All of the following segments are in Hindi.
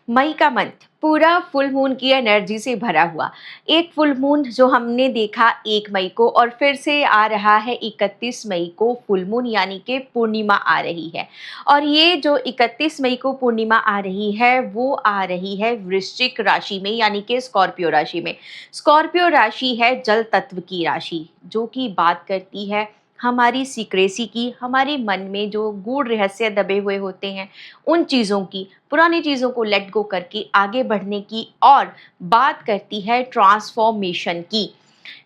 मई का मंथ पूरा फुल मून की एनर्जी से भरा हुआ। एक फुल मून जो हमने देखा 1 मई को, और फिर से आ रहा है 31 मई को फुल मून, यानी कि पूर्णिमा आ रही है। और ये जो 31 मई को पूर्णिमा आ रही है वो आ रही है वृश्चिक राशि में, यानी कि स्कॉर्पियो राशि में। स्कॉर्पियो राशि है जल तत्व की राशि, जो कि बात करती है हमारी सीक्रेसी की, हमारे मन में जो गूढ़ रहस्य दबे हुए होते हैं उन चीज़ों की, पुरानी चीज़ों को लेट गो करके आगे बढ़ने की, और बात करती है ट्रांसफॉर्मेशन की।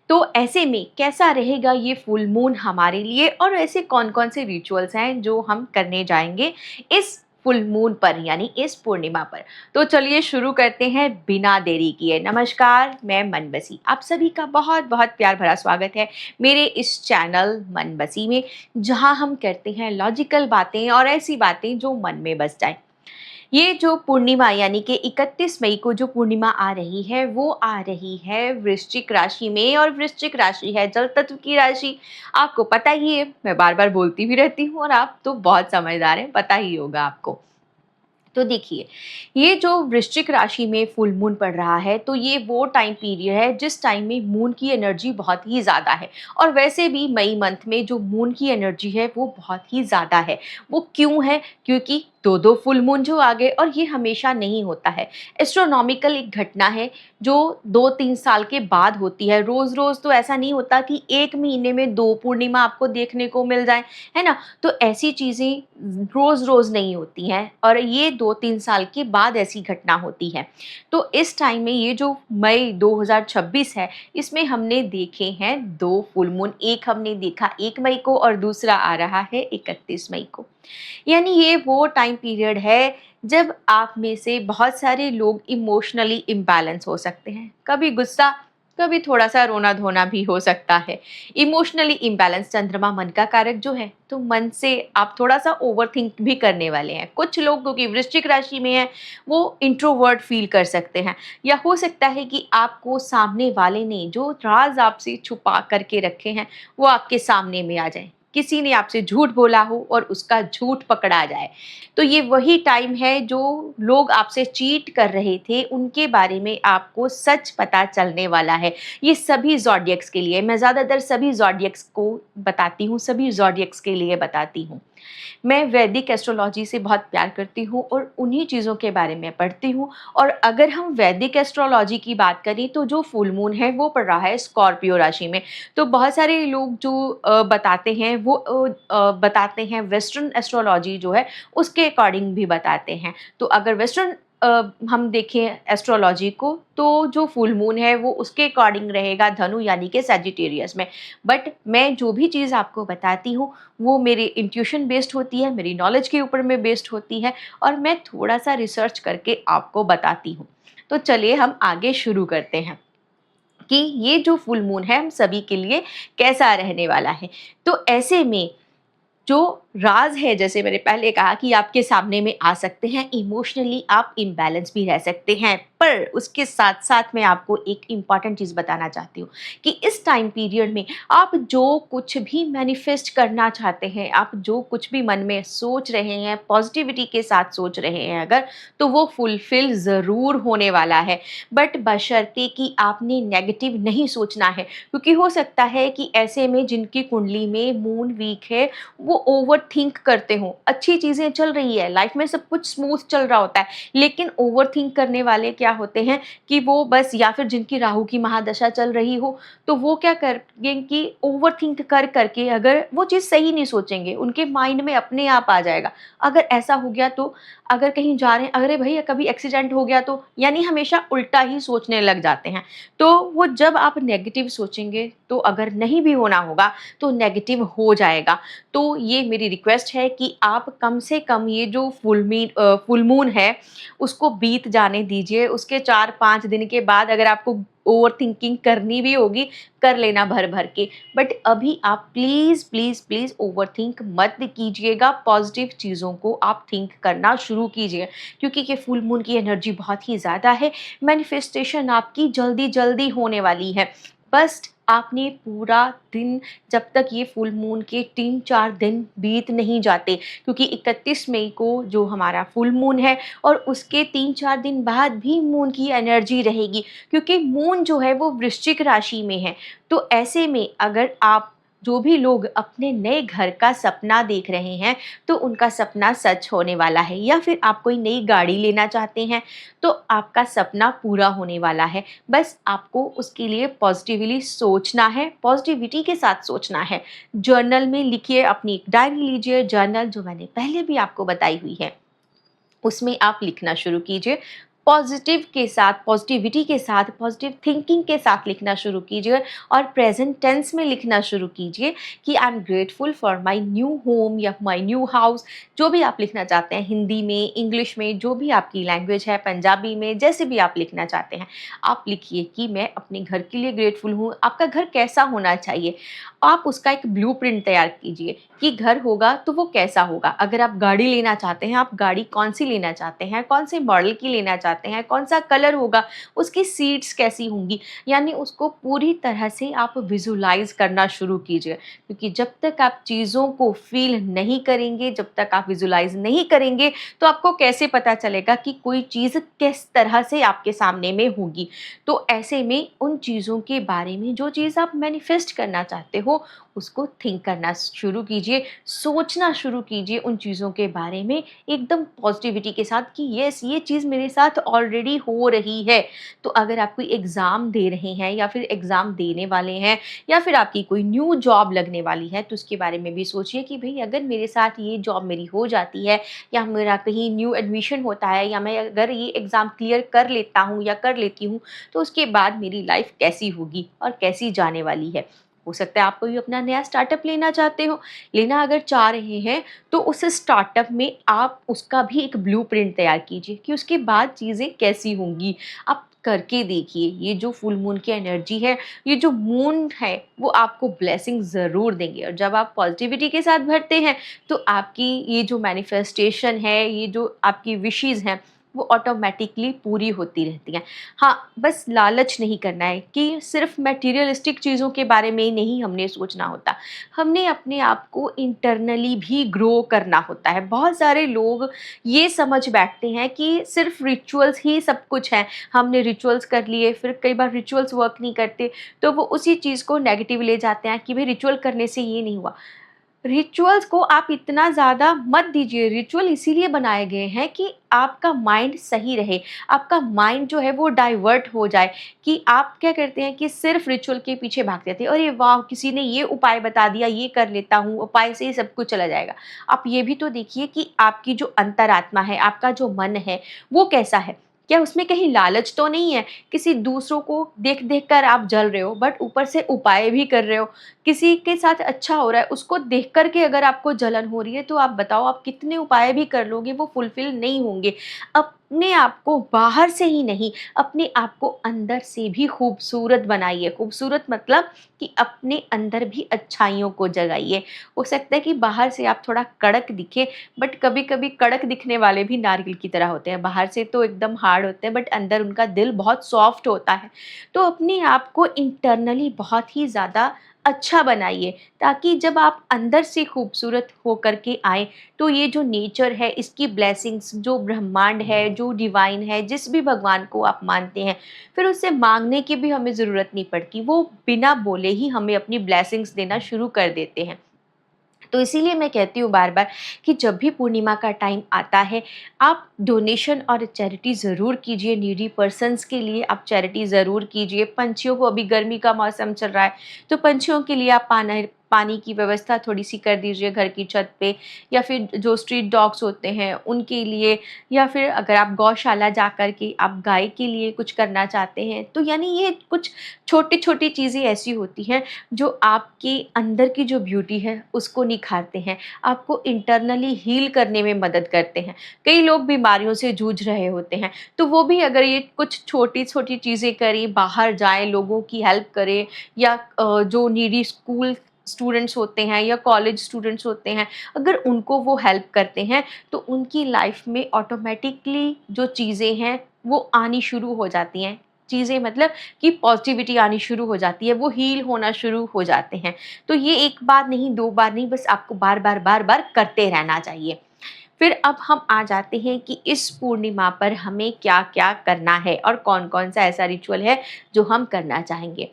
तो ऐसे में कैसा रहेगा ये फुल मून हमारे लिए, और ऐसे कौन कौन से रिचुअल्स हैं जो हम करने जाएंगे इस फुल मून पर, यानी इस पूर्णिमा पर। तो चलिए शुरू करते हैं बिना देरी किए। नमस्कार, मैं मनबसी, आप सभी का बहुत बहुत प्यार भरा स्वागत है मेरे इस चैनल मनबसी में, जहां हम करते हैं लॉजिकल बातें और ऐसी बातें जो मन में बस जाए। ये जो पूर्णिमा यानी कि 31 मई को जो पूर्णिमा आ रही है वो आ रही है वृश्चिक राशि में, और वृश्चिक राशि है जल तत्व की राशि। आपको पता ही है, मैं बार बार बोलती भी रहती हूँ और आप तो बहुत समझदार हैं, पता ही होगा आपको। तो देखिए, ये जो वृश्चिक राशि में फुल मून पड़ रहा है, तो ये वो टाइम पीरियड है जिस टाइम में मून की एनर्जी बहुत ही ज़्यादा है। और वैसे भी मई मंथ में जो मून की एनर्जी है वो बहुत ही ज़्यादा है। वो क्यों है? क्योंकि दो दो फुल मून जो आ गए, और ये हमेशा नहीं होता है। एस्ट्रोनॉमिकल एक घटना है जो 2-3 साल के बाद होती है। रोज़ रोज़ तो ऐसा नहीं होता कि एक महीने में 2 पूर्णिमा आपको देखने को मिल जाए, है ना? तो ऐसी चीज़ें रोज़ रोज़ नहीं होती हैं, और ये 2-3 साल के बाद ऐसी घटना होती है। तो इस टाइम में ये जो मई 2026 है, इसमें हमने देखे हैं 2 फुल मून। एक हमने देखा 1 मई को, और दूसरा आ रहा है 31 मई को। यानी ये वो टाइम पीरियड है जब आप में से बहुत सारे लोग इमोशनली इम्बैलेंस हो सकते हैं। कभी गुस्सा, कभी थोड़ा सा रोना धोना भी हो सकता है। इमोशनली इम्बैलेंस, चंद्रमा मन का कारक जो है, तो मन से आप थोड़ा सा ओवर थिंक भी करने वाले हैं। कुछ लोग क्योंकि वृश्चिक राशि में है, वो इंट्रोवर्ट फील कर सकते हैं, या हो सकता है कि आपको सामने वाले ने जो राज आपसे छुपा करके रखे हैं वो आपके सामने में आ जाए। किसी ने आपसे झूठ बोला हो और उसका झूठ पकड़ा जाए। तो ये वही टाइम है जो लोग आपसे चीट कर रहे थे उनके बारे में आपको सच पता चलने वाला है। ये सभी ज़ोडिएक्स के लिए, मैं ज़्यादातर सभी ज़ोडिएक्स को बताती हूँ, सभी ज़ोडिएक्स के लिए बताती हूँ। मैं वैदिक एस्ट्रोलॉजी से बहुत प्यार करती हूँ और उन्हीं चीज़ों के बारे में पढ़ती हूँ। और अगर हम वैदिक एस्ट्रोलॉजी की बात करें, तो जो फुल मून है वो पड़ रहा है स्कॉर्पियो राशि में। तो बहुत सारे लोग जो बताते हैं वो बताते हैं वेस्टर्न एस्ट्रोलॉजी जो है उसके अकॉर्डिंग भी बताते हैं। तो अगर वेस्टर्न हम देखें एस्ट्रोलॉजी को, तो जो फुल मून है वो उसके अकॉर्डिंग रहेगा धनु, यानी कि सैजिटेरियस में। बट मैं जो भी चीज़ आपको बताती हूँ वो मेरे इंट्यूशन बेस्ड होती है, मेरी नॉलेज के ऊपर में बेस्ड होती है, और मैं थोड़ा सा रिसर्च करके आपको बताती हूँ। तो चलिए हम आगे शुरू करते हैं कि ये जो फुल मून है हम सभी के लिए कैसा रहने वाला है। तो ऐसे में जो राज है, जैसे मैंने पहले कहा कि आपके सामने में आ सकते हैं, इमोशनली आप इम्बैलेंस भी रह सकते हैं। पर उसके साथ साथ मैं आपको एक इम्पॉर्टेंट चीज़ बताना चाहती हूँ कि इस टाइम पीरियड में आप जो कुछ भी मैनिफेस्ट करना चाहते हैं, आप जो कुछ भी मन में सोच रहे हैं, पॉजिटिविटी के साथ सोच रहे हैं अगर, तो वो फुलफिल ज़रूर होने वाला है। बट बशर्ते कि आपने नेगेटिव नहीं सोचना है, क्योंकि हो सकता है कि ऐसे में जिनकी कुंडली में मून वीक है वो ओवर थिंक करते हो। अच्छी चीज़ें चल रही है, लाइफ में सब कुछ स्मूथ चल रहा होता है, लेकिन ओवर थिंक करने वाले क्या होते हैं कि वो बस, या फिर जिनकी राहु की महादशा चल रही हो, तो वो क्या करेंगे कि ओवर थिंक कर करके अगर वो चीज़ सही नहीं सोचेंगे, उनके माइंड में अपने आप आ जाएगा। अगर ऐसा हो गया तो, अगर कहीं जा रहे हैं, अरे भैया कभी एक्सीडेंट हो गया तो, यानी हमेशा उल्टा ही सोचने लग जाते हैं। तो वो जब आप नेगेटिव सोचेंगे, तो अगर नहीं भी होना होगा तो नेगेटिव हो जाएगा। तो ये मेरी रिक्वेस्ट है कि आप कम से कम ये जो फुल मून है उसको बीत जाने दीजिए। उसके 4-5 दिन के बाद अगर आपको ओवर थिंकिंग करनी भी होगी, कर लेना भर भर के। बट अभी आप please please please over think मत कीजिएगा, पॉजिटिव चीज़ों को आप थिंक करना शुरू कीजिए, क्योंकि ये फुल मून की एनर्जी बहुत ही ज़्यादा है। मैनिफेस्टेशन आपकी जल्दी जल्दी होने वाली है। बस आपने पूरा दिन, जब तक ये फुल मून के 3-4 दिन बीत नहीं जाते, क्योंकि 31 मई को जो हमारा फुल मून है और उसके 3-4 दिन बाद भी मून की एनर्जी रहेगी, क्योंकि मून जो है वो वृश्चिक राशि में है। तो ऐसे में अगर आप, जो भी लोग अपने नए घर का सपना देख रहे हैं, तो उनका सपना सच होने वाला है, या फिर आप कोई नई गाड़ी लेना चाहते हैं, तो आपका सपना पूरा होने वाला है। बस आपको उसके लिए पॉजिटिवली सोचना है, पॉजिटिविटी के साथ सोचना है। जर्नल में लिखिए, अपनी एक डायरी लीजिए, जर्नल जो मैंने पहले भी आपको बताई हुई है, उसमें आप लिखना शुरू कीजिए। पॉजिटिव के साथ, पॉजिटिविटी के साथ, पॉजिटिव थिंकिंग के साथ लिखना शुरू कीजिए, और प्रेजेंट टेंस में लिखना शुरू कीजिए कि I am grateful for my new home या माय न्यू हाउस। जो भी आप लिखना चाहते हैं, हिंदी में, इंग्लिश में, जो भी आपकी लैंग्वेज है, पंजाबी में, जैसे भी आप लिखना चाहते हैं, आप लिखिए कि मैं अपने घर के लिए ग्रेटफुल हूँ। आपका घर कैसा होना चाहिए, आप उसका एक ब्लूप्रिंट तैयार कीजिए कि घर होगा तो वो कैसा होगा। अगर आप गाड़ी लेना चाहते हैं, आप गाड़ी कौन सी लेना चाहते हैं, कौन से मॉडल की लेना चाहते हैं, कौन सा कलर होगा, उसकी सीट्स कैसी होंगी, यानी उसको पूरी तरह से आप विजुलाइज करना शुरू कीजिए। क्योंकि जब तक आप चीज़ों को फील नहीं करेंगे, जब तक आप विजुलाइज नहीं करेंगे, तो आपको कैसे पता चलेगा कि कोई चीज़ किस तरह से आपके सामने में होगी। तो ऐसे में उन चीज़ों के बारे में, जो चीज़ आप मैनिफेस्ट करना चाहते हो, उसको थिंक करना शुरू कीजिए, सोचना शुरू कीजिए उन चीज़ों के बारे में एकदम पॉजिटिविटी के साथ कि यस, ये चीज़ मेरे साथ ऑलरेडी हो रही है। तो अगर आप कोई एग्ज़ाम दे रहे हैं, या फिर एग्ज़ाम देने वाले हैं, या फिर आपकी कोई न्यू जॉब लगने वाली है, तो उसके बारे में भी सोचिए कि भई अगर मेरे साथ ये जॉब मेरी हो जाती है, या मेरा कहीं न्यू एडमिशन होता है, या मैं अगर ये एग्ज़ाम क्लियर कर लेता हूँ या कर लेती हूँ, तो उसके बाद मेरी लाइफ़ कैसी होगी और कैसी जाने वाली है। हो सकता है आप कोई अपना नया स्टार्टअप लेना चाहते हो, लेना अगर चाह रहे हैं, तो उस स्टार्टअप में आप उसका भी एक ब्लूप्रिंट तैयार कीजिए कि उसके बाद चीज़ें कैसी होंगी। आप करके देखिए, ये जो फुल मून की एनर्जी है, ये जो मून है, वो आपको ब्लेसिंग ज़रूर देंगे, और जब आप पॉजिटिविटी के साथ भरते हैं, तो आपकी ये जो मैनिफेस्टेशन है, ये जो आपकी विशेज़ हैं, वो ऑटोमेटिकली पूरी होती रहती हैं। हाँ, बस लालच नहीं करना है कि सिर्फ़ मटेरियलिस्टिक चीज़ों के बारे में ही नहीं हमने सोचना होता। हमने अपने आप को इंटरनली भी ग्रो करना होता है। बहुत सारे लोग ये समझ बैठते हैं कि सिर्फ़ रिचुअल्स ही सब कुछ है। हमने रिचुअल्स कर लिए, फिर कई बार रिचुअल्स वर्क नहीं करते, तो वो उसी चीज़ को नेगेटिव ले जाते हैं कि भई रिचुअल करने से ये नहीं हुआ। रिचुअल्स को आप इतना ज़्यादा मत दीजिए। रिचुअल इसीलिए बनाए गए हैं कि आपका माइंड सही रहे, आपका माइंड जो है वो डाइवर्ट हो जाए। कि आप क्या करते हैं कि सिर्फ रिचुअल के पीछे भागते थे, अरे वाह, किसी ने ये उपाय बता दिया, ये कर लेता हूँ, उपाय से ही सब कुछ चला जाएगा। आप ये भी तो देखिए कि आपकी जो अंतरात्मा है, आपका जो मन है, वो कैसा है। क्या उसमें कहीं लालच तो नहीं है? किसी दूसरों को देख देख कर आप जल रहे हो, बट ऊपर से उपाय भी कर रहे हो। किसी के साथ अच्छा हो रहा है, उसको देख कर के अगर आपको जलन हो रही है, तो आप बताओ, आप कितने उपाय भी कर लोगे, वो फुलफिल नहीं होंगे। अपने आप को बाहर से ही नहीं, अपने आप को अंदर से भी खूबसूरत बनाइए। खूबसूरत मतलब कि अपने अंदर भी अच्छाइयों को जगाइए। हो सकता है कि बाहर से आप थोड़ा कड़क दिखे, बट कभी-कभी कड़क दिखने वाले भी नारियल की तरह होते हैं। बाहर से तो एकदम हार्ड होते हैं, बट अंदर उनका दिल बहुत सॉफ्ट होता है। तो अपने आप को इंटरनली बहुत ही ज़्यादा अच्छा बनाइए, ताकि जब आप अंदर से खूबसूरत होकर के आएँ, तो ये जो नेचर है, इसकी ब्लेसिंग्स, जो ब्रह्मांड है, जो डिवाइन है, जिस भी भगवान को आप मानते हैं, फिर उससे माँगने की भी हमें ज़रूरत नहीं पड़ती। वो बिना बोले ही हमें अपनी ब्लेसिंग्स देना शुरू कर देते हैं। तो इसीलिए मैं कहती हूँ बार-बार कि जब भी पूर्णिमा का टाइम आता है, आप डोनेशन और चैरिटी ज़रूर कीजिए। नीडी पर्सन्स के लिए आप चैरिटी ज़रूर कीजिए। पंछियों को, अभी गर्मी का मौसम चल रहा है, तो पंछियों के लिए आप पानी की व्यवस्था थोड़ी-सी कर दीजिए घर की छत पे, या फिर जो स्ट्रीट डॉग्स होते हैं उनके लिए, या फिर अगर आप गौशाला जाकर के आप गाय के लिए कुछ करना चाहते हैं, तो यानी ये कुछ छोटी-छोटी चीज़ें ऐसी होती हैं जो आपके अंदर की जो ब्यूटी है उसको निखारते हैं, आपको इंटरनली हील करने में मदद करते हैं। कई लोग बीमारियों से जूझ रहे होते हैं, तो वो भी अगर ये कुछ छोटी-छोटी चीज़ें करें, बाहर जाएँ, लोगों की हेल्प करें, या जो नीडी स्कूल स्टूडेंट्स होते हैं या कॉलेज स्टूडेंट्स होते हैं, अगर उनको वो हेल्प करते हैं, तो उनकी लाइफ में ऑटोमेटिकली जो चीज़ें हैं वो आनी शुरू हो जाती हैं। चीज़ें मतलब कि पॉजिटिविटी आनी शुरू हो जाती है, वो हील होना शुरू हो जाते हैं। तो ये एक बार नहीं, 2 बार नहीं, बस आपको बार-बार, बार-बार करते रहना चाहिए। फिर अब हम आ जाते हैं कि इस पूर्णिमा पर हमें क्या-क्या करना है और कौन-कौन सा ऐसा रिचुअल है जो हम करना चाहेंगे।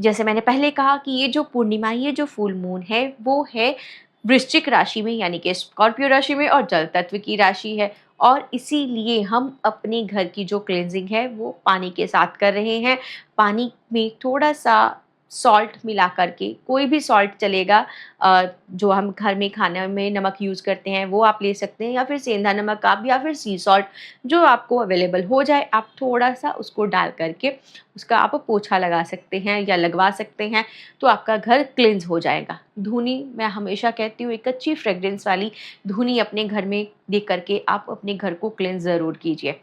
जैसे मैंने पहले कहा कि ये जो पूर्णिमा, ये जो फुल मून है, वो है वृश्चिक राशि में यानी कि स्कॉर्पियो राशि में और जल तत्व की राशि है, और इसीलिए हम अपने घर की जो क्लींजिंग है वो पानी के साथ कर रहे हैं। पानी में थोड़ा-सा सॉल्ट मिला कर के, कोई भी सॉल्ट चलेगा, जो हम घर में खाने में नमक यूज़ करते हैं वो आप ले सकते हैं, या फिर सेंधा नमक आप, या फिर सी सॉल्ट, जो आपको अवेलेबल हो जाए, आप थोड़ा-सा उसको डाल कर के उसका आप पोछा लगा सकते हैं या लगवा सकते हैं, तो आपका घर क्लींज़ हो जाएगा। धूनी, मैं हमेशा कहती हूँ, एक अच्छी फ्रेग्रेंस वाली धूनी अपने घर में दे कर के आप अपने घर को क्लींज़ ज़रूर कीजिए।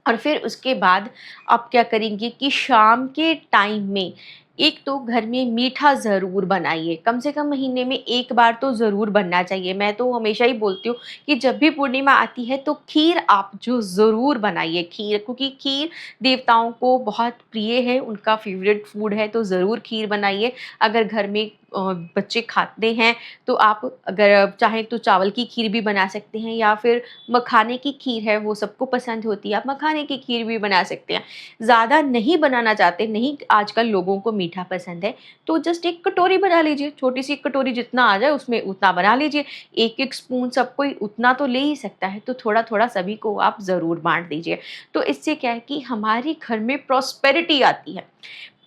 और फिर उसके बाद आप क्या करेंगे कि शाम के टाइम में एक तो घर में मीठा ज़रूर बनाइए, कम से कम महीने में 1 बार तो ज़रूर बनना चाहिए। मैं तो हमेशा ही बोलती हूँ कि जब भी पूर्णिमा आती है तो खीर आप जो ज़रूर बनाइए, खीर, क्योंकि खीर देवताओं को बहुत प्रिय है, उनका फ़ेवरेट फूड है, तो ज़रूर खीर बनाइए। अगर घर में बच्चे खाते हैं तो आप अगर चाहें तो चावल की खीर भी बना सकते हैं, या फिर मखाने की खीर है, वो सबको पसंद होती है, आप मखाने की खीर भी बना सकते हैं। ज़्यादा नहीं बनाना चाहते, नहीं आजकल लोगों को मीठा पसंद है, तो जस्ट 1 कटोरी बना लीजिए, छोटी-सी कटोरी जितना आ जाए उसमें उतना बना लीजिए। 1-1 स्पून सब कोई उतना तो ले ही सकता है, तो थोड़ा-थोड़ा सभी को आप ज़रूर बाँट दीजिए। तो इससे क्या है कि हमारे घर में प्रॉस्पेरिटी आती है।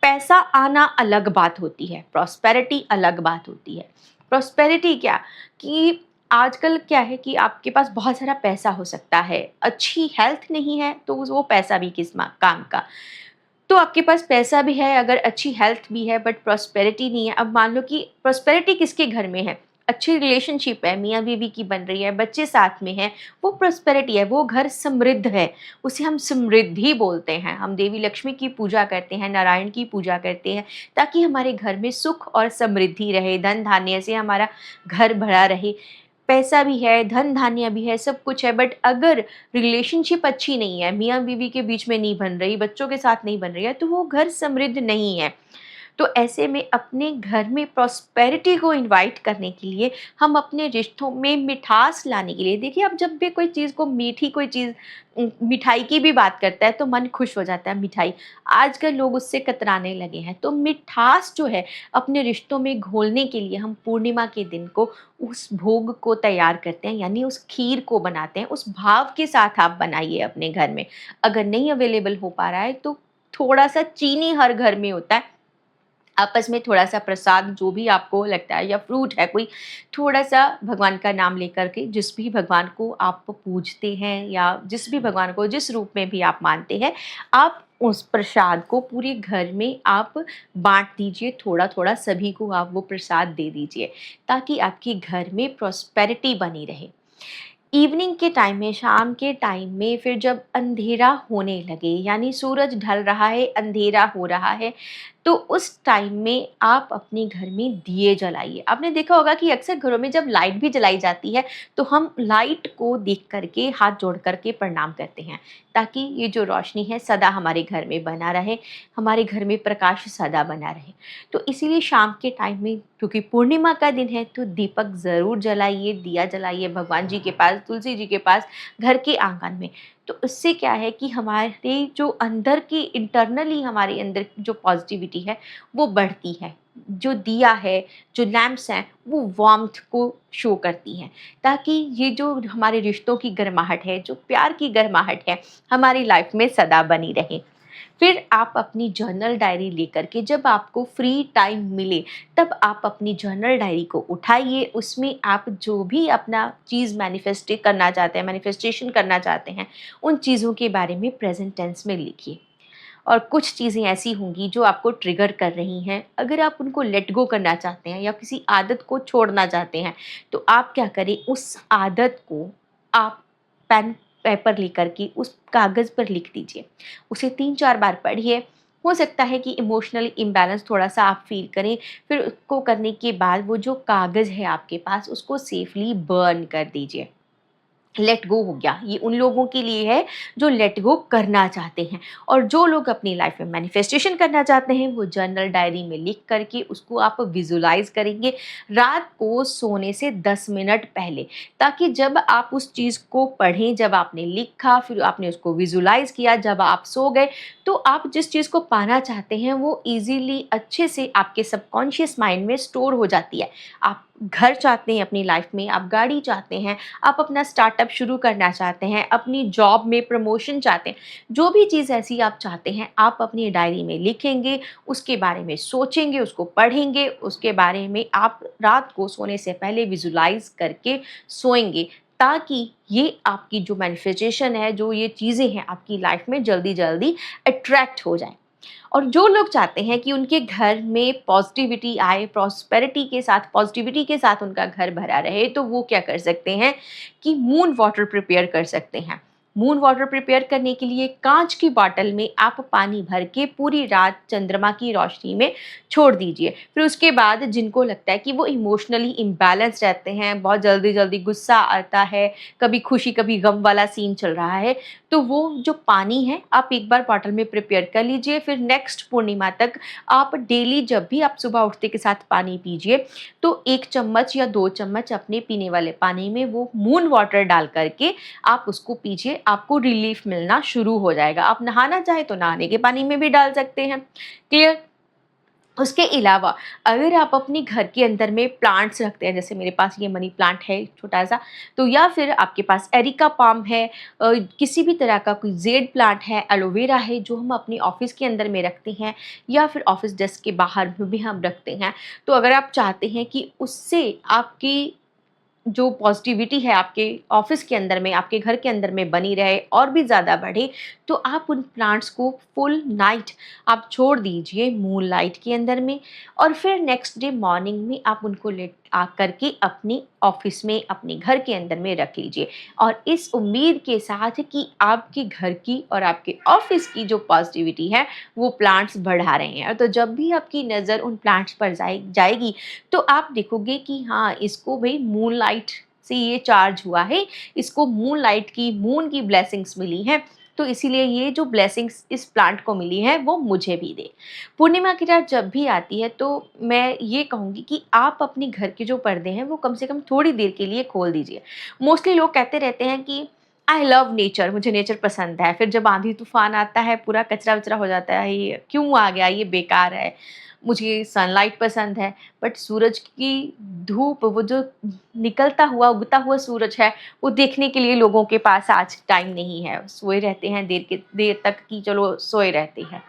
पैसा आना अलग बात होती है, प्रॉस्पेरिटी अलग बात होती है। प्रॉस्पेरिटी क्या, कि आजकल क्या है कि आपके पास बहुत सारा पैसा हो सकता है, अच्छी हेल्थ नहीं है तो वो पैसा भी किस काम का। तो आपके पास पैसा भी है, अगर अच्छी हेल्थ भी है, बट प्रॉस्पेरिटी नहीं है। अब मान लो कि प्रॉस्पेरिटी किसके घर में है, अच्छी रिलेशनशिप है, मियाँ बीवी की बन रही है, बच्चे साथ में हैं, वो प्रॉस्पेरिटी है, वो घर समृद्ध है, उसे हम समृद्धि बोलते हैं। हम देवी लक्ष्मी की पूजा करते हैं, नारायण की पूजा करते हैं, ताकि हमारे घर में सुख और समृद्धि रहे, धन धान्य से हमारा घर भरा रहे। पैसा भी है, धन धान्य भी है, सब कुछ है, बट अगर रिलेशनशिप अच्छी नहीं है, मियाँ बीवी के बीच में नहीं बन रही, बच्चों के साथ नहीं बन रही है, तो वो घर समृद्ध नहीं है। तो ऐसे में अपने घर में प्रॉस्पेरिटी को इनवाइट करने के लिए, हम अपने रिश्तों में मिठास लाने के लिए, देखिए, आप जब भी कोई चीज़ को, मीठी कोई चीज़, मिठाई की भी बात करता है तो मन खुश हो जाता है। मिठाई, आजकल लोग उससे कतराने लगे हैं, तो मिठास जो है अपने रिश्तों में घोलने के लिए हम पूर्णिमा के दिन को उस भोग को तैयार करते हैं, यानी उस खीर को बनाते हैं। उस भाव के साथ आप बनाइए अपने घर में। अगर नहीं अवेलेबल हो पा रहा है तो थोड़ा सा चीनी हर घर में होता है, आपस में थोड़ा-सा प्रसाद जो भी आपको लगता है, या फ्रूट है कोई, थोड़ा-सा भगवान का नाम लेकर के, जिस भी भगवान को आप पूजते हैं या जिस भी भगवान को जिस रूप में भी आप मानते हैं, आप उस प्रसाद को पूरे घर में आप बाँट दीजिए, थोड़ा-थोड़ा सभी को आप वो प्रसाद दे दीजिए, ताकि आपके घर में प्रॉस्पेरिटी बनी रहे। इवनिंग के टाइम में, शाम के टाइम में, फिर जब अंधेरा होने लगे, यानी सूरज ढल रहा है, अंधेरा हो रहा है, तो उस टाइम में आप अपने घर में दिए जलाइए। आपने देखा होगा कि अक्सर घरों में जब लाइट भी जलाई जाती है, तो हम लाइट को देख कर के, हाथ जोड़ कर के प्रणाम करते हैं, ताकि ये जो रोशनी है सदा हमारे घर में बना रहे, हमारे घर में प्रकाश सदा बना रहे। तो इसीलिए शाम के टाइम में, क्योंकि पूर्णिमा का दिन है, तो दीपक ज़रूर जलाइए, दिया जलाइए भगवान जी के पास, तुलसी जी के पास, घर के आंगन में। तो उससे क्या है कि हमारे जो अंदर की, इंटरनली हमारे अंदर की जो पॉजिटिविटी है वो बढ़ती है। जो दिया है, जो लैंप्स हैं, वो वार्मथ को शो करती हैं, ताकि ये जो हमारे रिश्तों की गर्माहट है, जो प्यार की गर्माहट है, हमारी लाइफ में सदा बनी रहे। फिर आप अपनी जर्नल डायरी लेकर के, जब आपको फ्री टाइम मिले, तब आप अपनी जर्नल डायरी को उठाइए, उसमें आप जो भी अपना चीज़ मैनिफेस्ट करना चाहते हैं, मैनिफेस्टेशन करना चाहते हैं, उन चीज़ों के बारे में प्रेजेंट टेंस में लिखिए। और कुछ चीज़ें ऐसी होंगी जो आपको ट्रिगर कर रही हैं, अगर आप उनको लेट गो करना चाहते हैं या किसी आदत को छोड़ना चाहते हैं, तो आप क्या करें, उस आदत को आप पेन पेपर लेकर के उस कागज़ पर लिख दीजिए। उसे 3-4 बार पढ़िए। हो सकता है कि इमोशनल इम्बैलेंस थोड़ा-सा आप फ़ील करें, फिर उसको करने के बाद वो जो कागज़ है आपके पास, उसको सेफ़ली बर्न कर दीजिए। लेट गो हो गया। ये उन लोगों के लिए है जो लेट गो करना चाहते हैं। और जो लोग अपनी लाइफ में मैनिफेस्टेशन करना चाहते हैं वो जर्नल डायरी में लिख करके उसको आप विजुलाइज करेंगे रात को सोने से 10 मिनट पहले, ताकि जब आप उस चीज़ को पढ़ें, जब आपने लिखा फिर आपने उसको विजुलाइज किया, जब आप सो गए तो आप जिस चीज़ को पाना चाहते हैं वो ईजीली अच्छे से आपके सबकॉन्शियस माइंड में स्टोर हो जाती है। आप घर चाहते हैं अपनी लाइफ में, आप गाड़ी चाहते हैं, आप अपना स्टार्टअप शुरू करना चाहते हैं, अपनी जॉब में प्रमोशन चाहते हैं, जो भी चीज़ ऐसी आप चाहते हैं आप अपनी डायरी में लिखेंगे, उसके बारे में सोचेंगे, उसको पढ़ेंगे, उसके बारे में आप रात को सोने से पहले विजुलाइज करके सोएंगे, ताकि ये आपकी जो मैनिफेस्टेशन है, जो ये चीज़ें हैं आपकी लाइफ में जल्दी जल्दी अट्रैक्ट हो जाए। और जो लोग चाहते हैं कि उनके घर में पॉजिटिविटी आए, प्रॉस्पेरिटी के साथ, पॉजिटिविटी के साथ उनका घर भरा रहे, तो वो क्या कर सकते हैं कि मून वाटर प्रिपेयर कर सकते हैं। मून वाटर प्रिपेयर करने के लिए कांच की बॉटल में आप पानी भर के पूरी रात चंद्रमा की रोशनी में छोड़ दीजिए। फिर उसके बाद जिनको लगता है कि वो इमोशनली इम्बैलेंस रहते हैं, बहुत जल्दी जल्दी गुस्सा आता है, कभी खुशी कभी गम वाला सीन चल रहा है, तो वो जो पानी है आप एक बार बॉटल में प्रिपेयर कर लीजिए। फिर नेक्स्ट पूर्णिमा तक आप डेली जब भी आप सुबह उठते के साथ पानी पीजिए तो 1 चम्मच या 2 चम्मच अपने पीने वाले पानी में वो मून वाटर डाल करके आप उसको पीजिए, आपको रिलीफ मिलना शुरू हो जाएगा। आप नहाना चाहे तो नहाने के पानी में भी डाल सकते हैं। क्लियर? उसके अलावा अगर आप अपने घर के अंदर में प्लांट्स रखते हैं, जैसे मेरे पास ये मनी प्लांट है छोटा सा, तो या फिर आपके पास एरिका पाम है, किसी भी तरह का कोई जेड प्लांट है, एलोवेरा है, जो हम अपने ऑफिस के अंदर में रखते हैं या फिर ऑफिस डेस्क के बाहर में भी हम रखते हैं, तो अगर आप चाहते हैं कि उससे आपकी जो पॉजिटिविटी है आपके ऑफिस के अंदर में, आपके घर के अंदर में बनी रहे और भी ज़्यादा बढ़े, तो आप उन प्लांट्स को फुल नाइट आप छोड़ दीजिए मून लाइट के अंदर में, और फिर नेक्स्ट डे मॉर्निंग में आप उनको ले आ करके अपने ऑफिस में, अपने घर के अंदर में रख लीजिए। और इस उम्मीद के साथ कि आपके घर की और आपके ऑफिस की जो पॉजिटिविटी है वो प्लांट्स बढ़ा रहे हैं, तो जब भी आपकी नज़र उन प्लांट्स पर जाएगी तो आप देखोगे कि हाँ, इसको भाई मून लाइट से ये चार्ज हुआ है, इसको मून लाइट की, मून की ब्लेसिंग्स मिली हैं, तो इसीलिए ये जो ब्लेसिंग्स इस प्लांट को मिली हैं वो मुझे भी दे। पूर्णिमा की रात जब भी आती है तो मैं ये कहूँगी कि आप अपने घर के जो पर्दे हैं वो कम से कम थोड़ी देर के लिए खोल दीजिए। मोस्टली लोग कहते रहते हैं कि आई लव नेचर, मुझे नेचर पसंद है, फिर जब आंधी तूफान आता है पूरा कचरा वचरा हो जाता है, ये क्यों आ गया, ये बेकार है, मुझे सनलाइट पसंद है। बट सूरज की धूप, वो जो निकलता हुआ उगता हुआ सूरज है, वो देखने के लिए लोगों के पास आज टाइम नहीं है, सोए रहते हैं देर तक कि चलो सोए रहते हैं।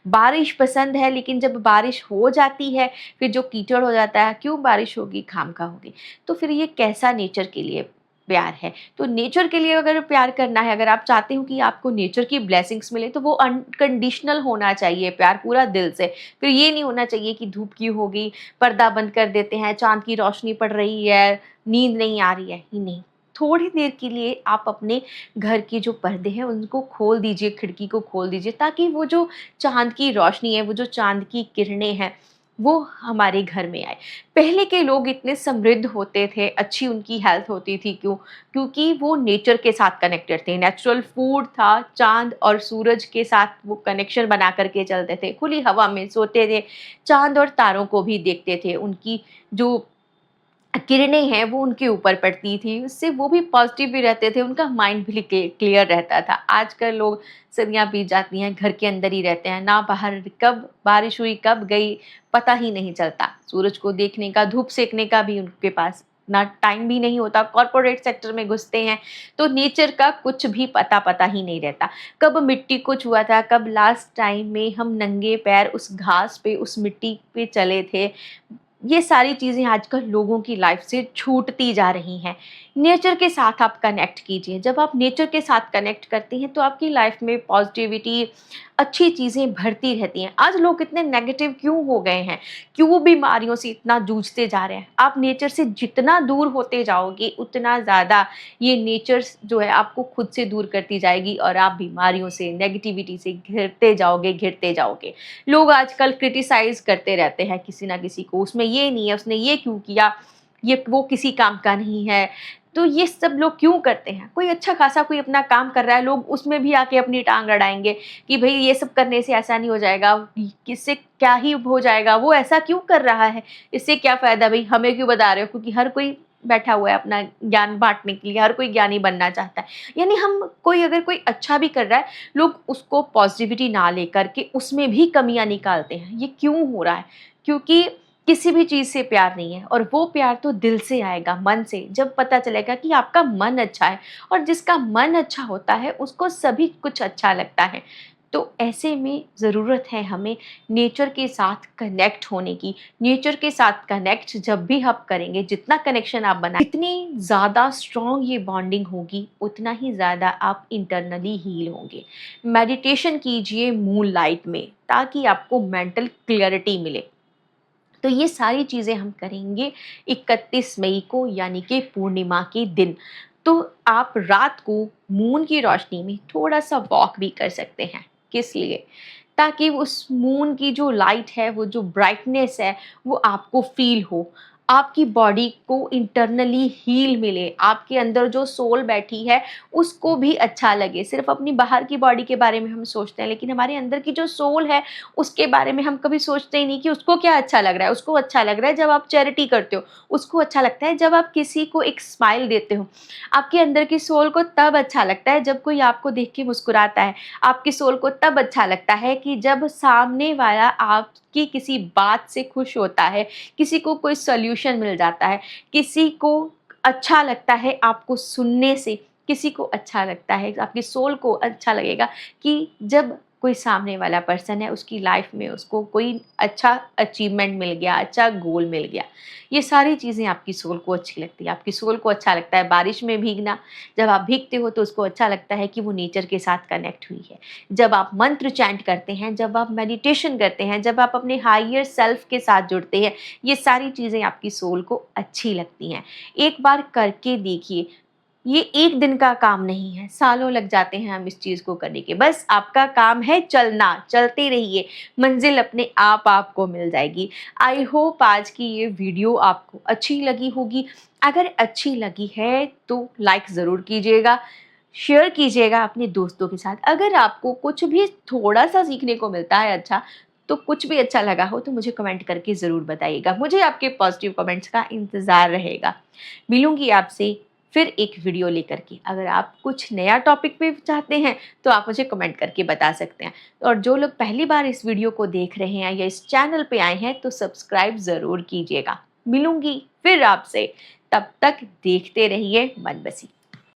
बारिश पसंद है, लेकिन जब बारिश हो जाती है फिर जो कीचड़ हो जाता है, क्यों बारिश होगी, खामखा होगी, तो फिर ये कैसा नेचर के लिए प्यार है। तो नेचर के लिए अगर प्यार करना है, अगर आप चाहते हो कि आपको नेचर की ब्लेसिंग्स मिले, तो वो अनकंडीशनल होना चाहिए प्यार, पूरा दिल से। फिर ये नहीं होना चाहिए कि धूप की होगी, पर्दा बंद कर देते हैं, चांद की रोशनी पड़ रही है, नींद नहीं आ रही है, ही नहीं। थोड़ी देर के लिए आप अपने घर के जो पर्दे हैं उनको खोल दीजिए, खिड़की को खोल दीजिए, ताकि वो जो चांद की रोशनी है, वो जो चांद की किरणें हैं, वो हमारे घर में आए। पहले के लोग इतने समृद्ध होते थे, अच्छी उनकी हेल्थ होती थी, क्यों? क्योंकि वो नेचर के साथ कनेक्टेड थे, नेचुरल फूड था, चांद और सूरज के साथ वो कनेक्शन बना करके चलते थे, खुली हवा में सोते थे, चांद और तारों को भी देखते थे, उनकी जो किरणें हैं वो उनके ऊपर पड़ती थी, उससे वो भी पॉजिटिव भी रहते थे, उनका माइंड भी क्लियर रहता था। आजकल लोग सदियाँ बीत जाती हैं, घर के अंदर ही रहते हैं, ना बाहर, कब बारिश हुई कब गई पता ही नहीं चलता, सूरज को देखने का, धूप सेकने का भी उनके पास ना टाइम भी नहीं होता, कॉरपोरेट सेक्टर में घुसते हैं, तो नेचर का कुछ भी पता ही नहीं रहता। कब मिट्टी को छुआ था, कब लास्ट टाइम में हम नंगे पैर उस घास पे, उस मिट्टी पे चले थे, ये सारी चीज़ें आजकल लोगों की लाइफ से छूटती जा रही हैं। नेचर के साथ आप कनेक्ट कीजिए, जब आप नेचर के साथ कनेक्ट करती हैं तो आपकी लाइफ में पॉजिटिविटी, अच्छी चीज़ें भरती रहती हैं। आज लोग इतने नेगेटिव क्यों हो गए हैं, क्यों बीमारियों से इतना जूझते जा रहे हैं? आप नेचर से जितना दूर होते जाओगे उतना ज़्यादा ये नेचर जो है आपको खुद से दूर करती जाएगी, और आप बीमारियों से, नेगेटिविटी से घिरते जाओगे। लोग आजकल क्रिटिसाइज़ करते रहते हैं किसी ना किसी को, उसमें ये नहीं है, उसने ये क्यों किया, ये वो किसी काम का नहीं है। तो ये सब लोग क्यों करते हैं? कोई अच्छा खासा कोई अपना काम कर रहा है, लोग उसमें भी आके अपनी टाँग अड़ाएँगे कि भई ये सब करने से ऐसा नहीं हो जाएगा, इससे क्या ही हो जाएगा, वो ऐसा क्यों कर रहा है, इससे क्या फ़ायदा भई, हमें क्यों बता रहे हो? क्योंकि हर कोई बैठा हुआ है अपना ज्ञान बाँटने के लिए, हर कोई ज्ञानी बनना चाहता है। यानी हम कोई अगर कोई अच्छा भी कर रहा है, लोग उसको पॉज़िटिविटी ना लेकर के उसमें भी कमियाँ निकालते हैं। ये क्यों हो रहा है? क्योंकि किसी भी चीज़ से प्यार नहीं है और वो प्यार तो दिल से आएगा, मन से। जब पता चलेगा कि आपका मन अच्छा है और जिसका मन अच्छा होता है उसको सभी कुछ अच्छा लगता है। तो ऐसे में ज़रूरत है हमें नेचर के साथ कनेक्ट होने की। नेचर के साथ कनेक्ट जब भी आप करेंगे, जितना कनेक्शन आप बनाएँ, इतनी ज़्यादा स्ट्रॉन्ग ये बॉन्डिंग होगी, उतना ही ज़्यादा आप इंटरनली हील होंगे। मेडिटेशन कीजिए मूनलाइट में, ताकि आपको मेंटल क्लैरिटी मिले। तो ये सारी चीज़ें हम करेंगे 31 मई को, यानी कि पूर्णिमा के दिन। तो आप रात को मून की रोशनी में थोड़ा-सा वॉक भी कर सकते हैं। किस लिए? ताकि उस मून की जो लाइट है, वो जो ब्राइटनेस है, वो आपको फ़ील हो। आपकी बॉडी को इंटरनली हील मिले, आपके अंदर जो सोल बैठी है, उसको भी अच्छा लगे। सिर्फ़ अपनी बाहर की बॉडी के बारे में हम सोचते हैं, लेकिन हमारे अंदर की जो सोल है, उसके बारे में हम कभी सोचते ही नहीं कि उसको क्या अच्छा लग रहा है। उसको अच्छा लग रहा है जब आप चैरिटी करते हो, उसको अच्छा लगता है जब आप किसी को एक स्माइल देते हो। आपके अंदर की सोल को तब अच्छा लगता है जब कोई आपको देख के मुस्कुराता है। आपकी सोल को तब अच्छा लगता है कि जब सामने वाला आपकी किसी बात से खुश होता है, किसी को कोई सॉल्यूशन मिल जाता है, किसी को अच्छा लगता है आपको सुनने से, किसी को अच्छा लगता है, आपकी सोल को अच्छा लगेगा कि जब कोई सामने वाला पर्सन है, उसकी लाइफ में उसको कोई अच्छा अचीवमेंट मिल गया, अच्छा गोल मिल गया। ये सारी चीज़ें आपकी सोल को अच्छी लगती है। आपकी सोल को अच्छा लगता है बारिश में भीगना, जब आप भीगते हो तो उसको अच्छा लगता है कि वो नेचर के साथ कनेक्ट हुई है। जब आप मंत्र चैंट करते हैं, जब आप मेडिटेशन करते हैं, जब आप अपने हायर सेल्फ के साथ जुड़ते हैं, ये सारी चीज़ें आपकी सोल को अच्छी लगती हैं। एक बार करके देखिए, ये एक दिन का काम नहीं है, सालों लग जाते हैं हम इस चीज़ को करने के। बस आपका काम है चलना, चलते रहिए, मंज़िल अपने आप आपको मिल जाएगी। आई होप आज की ये वीडियो आपको अच्छी लगी होगी। अगर अच्छी लगी है तो लाइक ज़रूर कीजिएगा, शेयर कीजिएगा अपने दोस्तों के साथ। अगर आपको कुछ भी थोड़ा-सा सीखने को मिलता है अच्छा, तो कुछ भी अच्छा लगा हो तो मुझे कमेंट करके ज़रूर बताइएगा। मुझे आपके पॉज़िटिव कमेंट्स का इंतज़ार रहेगा। मिलूँगी आपसे फिर एक वीडियो लेकर के। अगर आप कुछ नया टॉपिक पे चाहते हैं तो आप मुझे कमेंट करके बता सकते हैं। और जो लोग पहली बार इस वीडियो को देख रहे हैं या इस चैनल पे आए हैं तो सब्सक्राइब ज़रूर कीजिएगा। मिलूँगी फिर आपसे, तब तक देखते रहिए मन बसी।